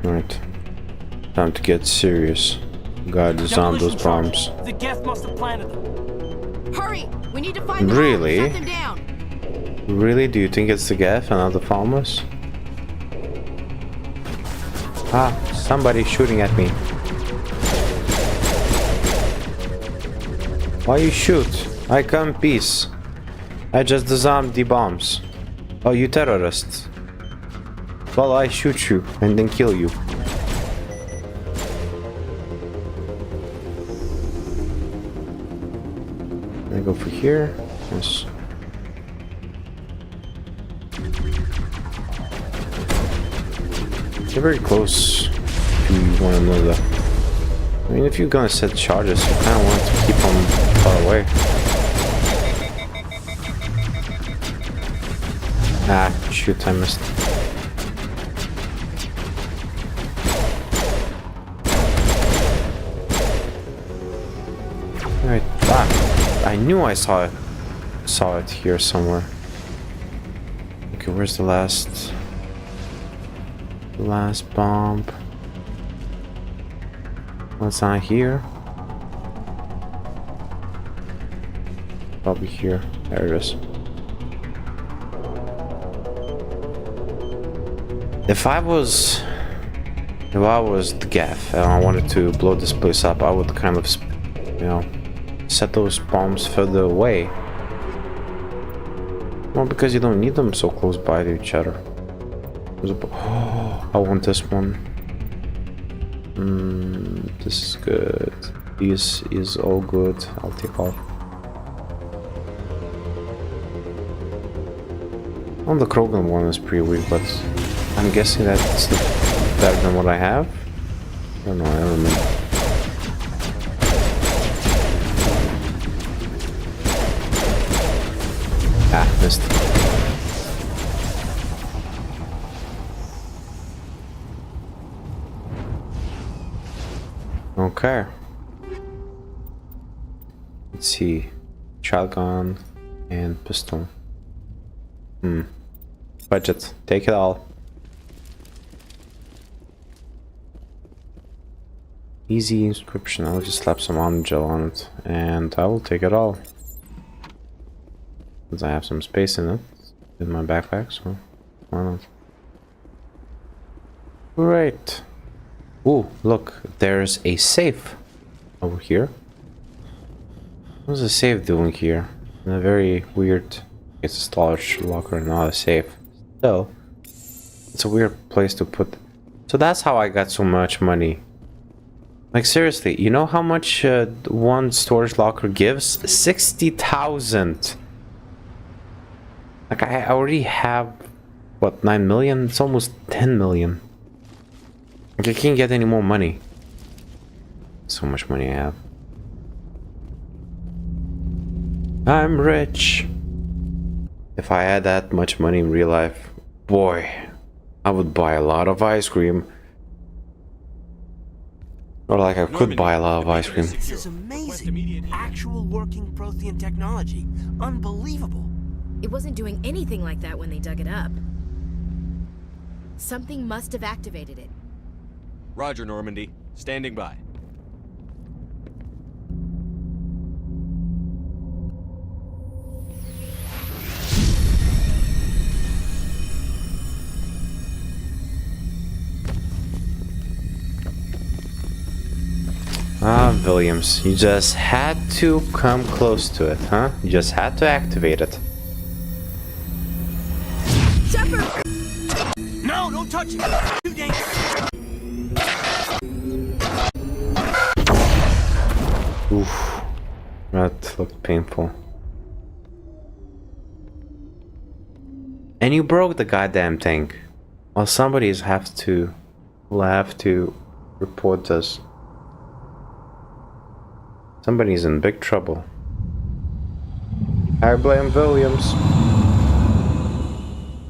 Right. Time to get serious. Gotta disarm those bombs. The Geth must have planted them. Hurry! We need to find them. Really? Shut them down. Really? Do you think it's the Geth and other farmers? Ah, somebody's shooting at me. Why you shoot? I come in peace. I just disarmed the bombs. Oh, you terrorists. Well, I shoot you and then kill you. I go for here. Yes. They're very close to one another. I mean, if you're gonna set charges, you kind of want to keep them far away. Ah, shoot, I missed. Right, ah, I knew I saw it here somewhere. Okay, where's the last bomb? Well, it's not here. Probably here. There it is. If I was the Geth and I wanted to blow this place up, I would kind of, you know, set those bombs further away. Well, because you don't need them so close by to each other. Oh, I want this one. This is good. This is all good. I'll take all. Well, the Krogan one is pretty weak, but I'm guessing that's better than what I have. I don't know, I don't remember. Ah, missed. Okay. Let's see. Shotgun and pistol. Budget. Take it all. Easy inscription. I'll just slap some almond gel on it. And I will take it all. Since I have some space in it. In my backpack, so why not? Great. Ooh, look, there's a safe over here. What's a safe doing here? In a very weird... It's a storage locker, not a safe. Still, it's a weird place to put... So that's how I got so much money. Like, seriously, you know how much one storage locker gives? 60,000! Like, I already have, what, 9 million? It's almost 10 million. Like, I can't get any more money. So much money I have. I'm rich. If I had that much money in real life, boy, I would buy a lot of ice cream. Or like I could buy a lot of ice cream. This is amazing. Actual working Prothean technology. Unbelievable. It wasn't doing anything like that when they dug it up. Something must have activated it. Roger, Normandy. Standing by. Ah, Williams, you just had to come close to it, huh? You just had to activate it. Shepard! No, don't touch it! Too dangerous! Oof. That looked painful. And you broke the goddamn thing. Well, somebody's will have to report us. Somebody's in big trouble. I blame Williams.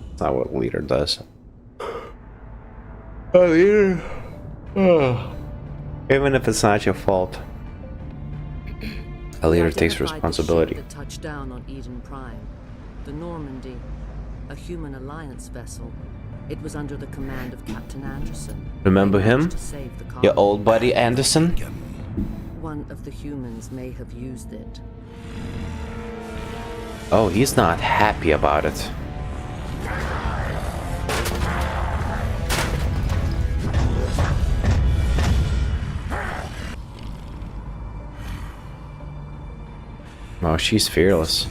That's not what a leader does. A leader? Oh. Even if it's not your fault. A leader takes responsibility. The ship that touched down on Eden Prime. The Normandy. A human alliance vessel. It was under the command of Captain Anderson. Remember him? Your old buddy Anderson? One of the humans may have used it. Oh, he's not happy about it. Oh, she's fearless.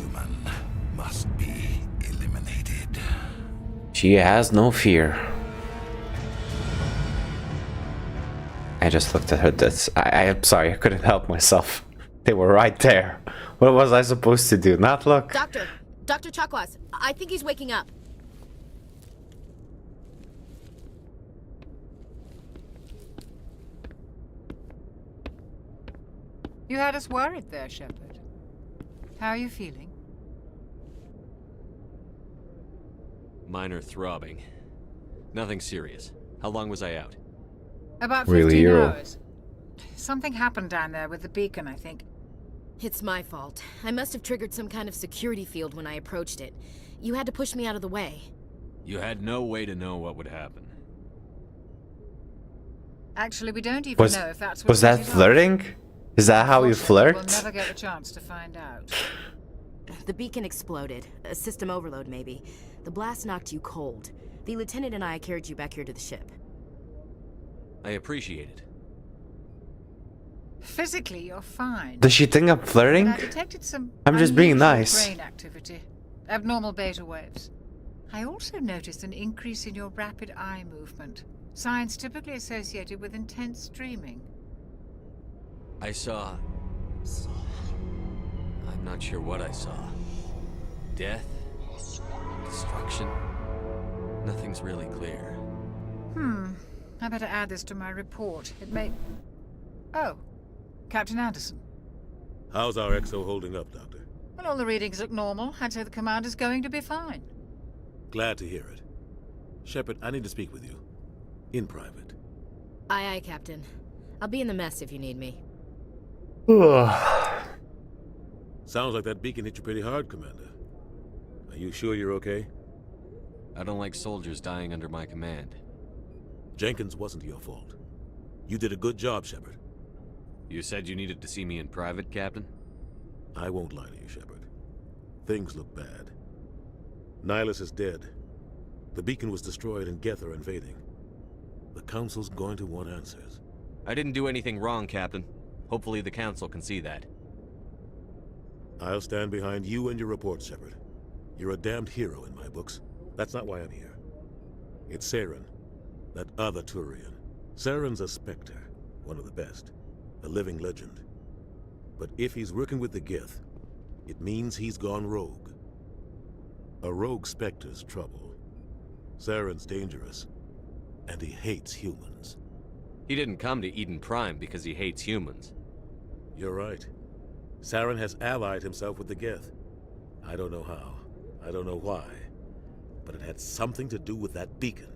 Must be eliminated. She has no fear. I just looked at her. I'm sorry, I couldn't help myself. They were right there. What was I supposed to do? Not look? Dr. Chakwas, I think he's waking up. You had us worried there, Shepard. How are you feeling? Minor throbbing. Nothing serious. How long was I out? About 15 hours. Something happened down there with the beacon, I think. It's my fault. I must have triggered some kind of security field when I approached it. You had to push me out of the way. You had no way to know what would happen. Actually, we don't even know if that's what was that flirting? Is that how you flirt? We'll never get a chance to find out. The beacon exploded. A system overload, maybe. The blast knocked you cold. The lieutenant and I carried you back here to the ship. I appreciate it. Physically, you're fine. Does she think I'm flirting? I detected some I'm just being unusual nice. brain activity. Abnormal beta waves. I also noticed an increase in your rapid eye movement. Signs typically associated with intense dreaming. I saw... I'm not sure what I saw. Death? Destruction? Nothing's really clear. I better add this to my report. It may... Oh. Captain Anderson. How's our XO holding up, Doctor? Well, all the readings look normal. I'd say the commander's going to be fine. Glad to hear it. Shepard, I need to speak with you. In private. Aye, aye, Captain. I'll be in the mess if you need me. Sounds like that beacon hit you pretty hard, Commander. Are you sure you're okay? I don't like soldiers dying under my command. Jenkins wasn't your fault. You did a good job, Shepard. You said you needed to see me in private, Captain? I won't lie to you, Shepard. Things look bad. Nihilus is dead. The beacon was destroyed and Geth are invading. The Council's going to want answers. I didn't do anything wrong, Captain. Hopefully the Council can see that. I'll stand behind you and your report, Shepard. You're a damned hero in my books. That's not why I'm here. It's Saren, that other Turian. Saren's a Spectre, one of the best. A living legend. But if he's working with the Geth, it means he's gone rogue. A rogue Spectre's trouble. Saren's dangerous, and he hates humans. He didn't come to Eden Prime because he hates humans. You're right. Saren has allied himself with the Geth. I don't know how. I don't know why. But it had something to do with that beacon.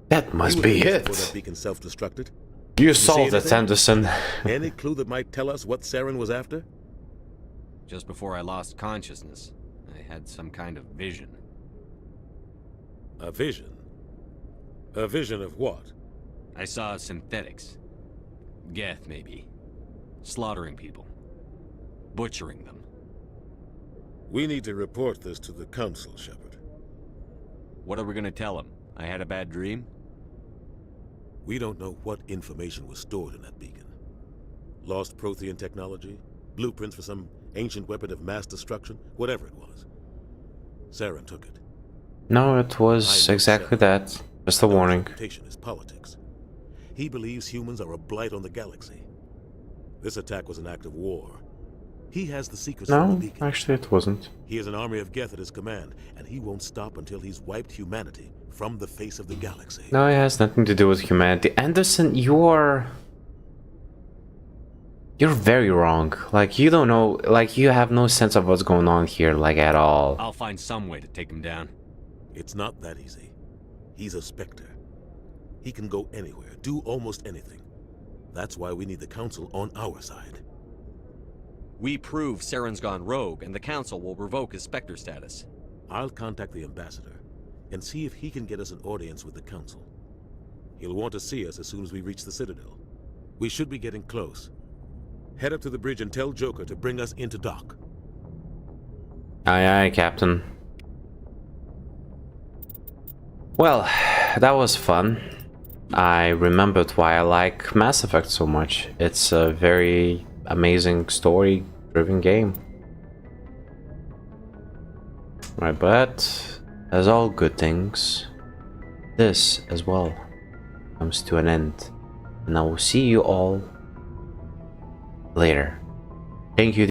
That must be it. Before that beacon self-destructed. You solved it, Anderson. Any clue that might tell us what Saren was after? Just before I lost consciousness, I had some kind of vision. A vision? A vision of what? I saw synthetics. Geth, maybe. Slaughtering people. Butchering them. We need to report this to the Council, Shepard. What are we gonna tell him? I had a bad dream? We don't know what information was stored in that beacon. Lost Prothean technology? Blueprints for some ancient weapon of mass destruction? Whatever it was. Saren took it. No, it was exactly that. Just a warning. Reputation is politics. He believes humans are a blight on the galaxy. This attack was an act of war. He has the secrets of the No, beacon. actually it wasn't. He has an army of Geth at his command, and he won't stop until he's wiped humanity from the face of the galaxy. No, it has nothing to do with humanity. Anderson, you're very wrong. Like, you don't know, like, you have no sense of what's going on here, like, at all. I'll find some way to take him down. It's not that easy. He's a Spectre. He can go anywhere, do almost anything. That's why we need the Council on our side. We prove Saren's gone rogue, and the Council will revoke his Spectre status. I'll contact the Ambassador and see if he can get us an audience with the Council. He'll want to see us as soon as we reach the Citadel. We should be getting close. Head up to the bridge and tell Joker to bring us into dock. Aye, aye, Captain. Well, that was fun. I remembered why I like Mass Effect so much. It's a very amazing story-driven game. Right, but as all good things, this as well comes to an end. And I will see you all later. Thank you.